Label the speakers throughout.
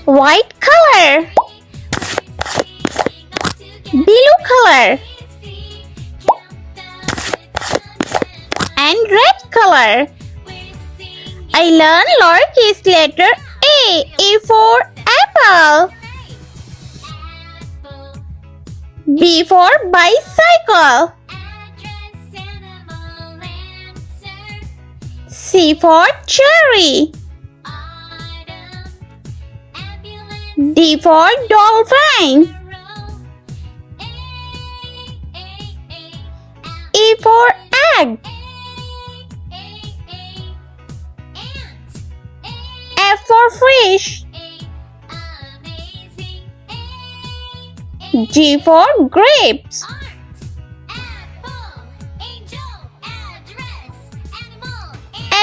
Speaker 1: white color, blue color, and red color. I learn lowercase letter A. A for apple. B for bicycle. C for cherry. D for dolphin. E for egg. F for fish. G for grapes.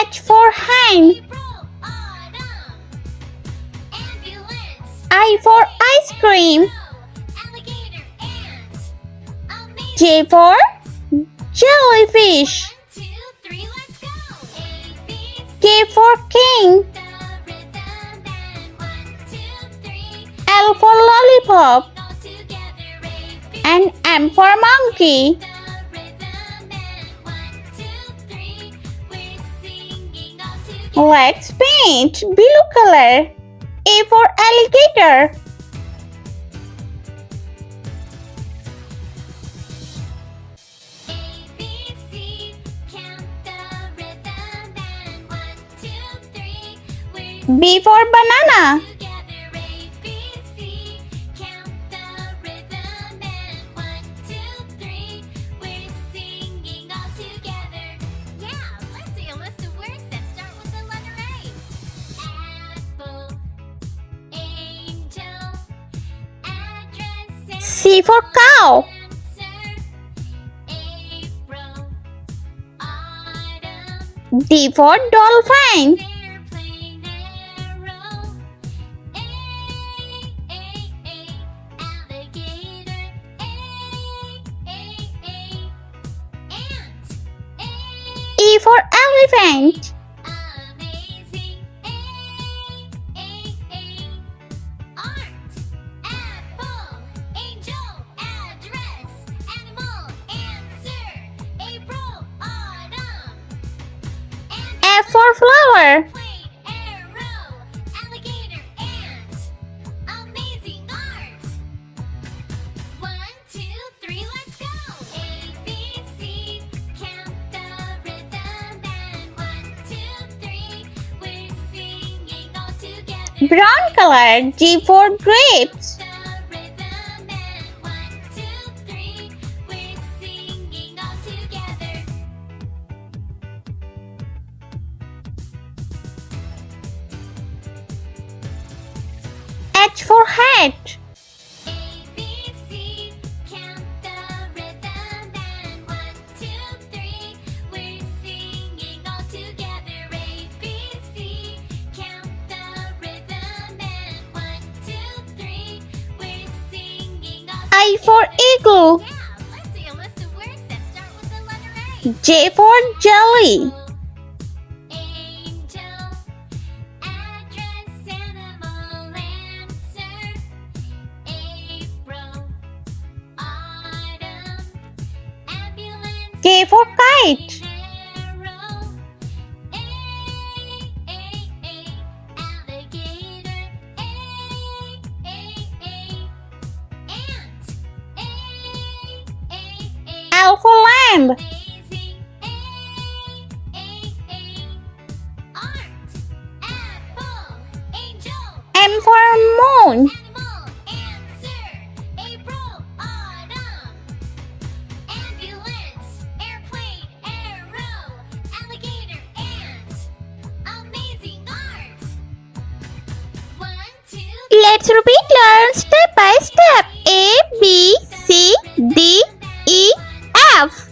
Speaker 1: H for hen. I for ice cream. J for jellyfish. K for king. L for lollipop. And M for monkey. Let's paint blue color. A for alligator. B for banana. C for cow. D for dolphin. E for elephant. F for flower. Brown color. G for grapes. H for hat. I for eagle. J for jelly. K for kite. L for lamb. M for moon. Let's repeat learn step by step. A, B, C, D, E, F,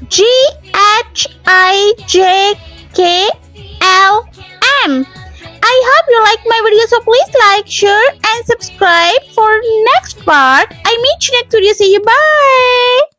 Speaker 1: G, H, I, J, K, L, M. I hope you like my video, so please like, share and subscribe for next part. I meet you next video. See you. Bye.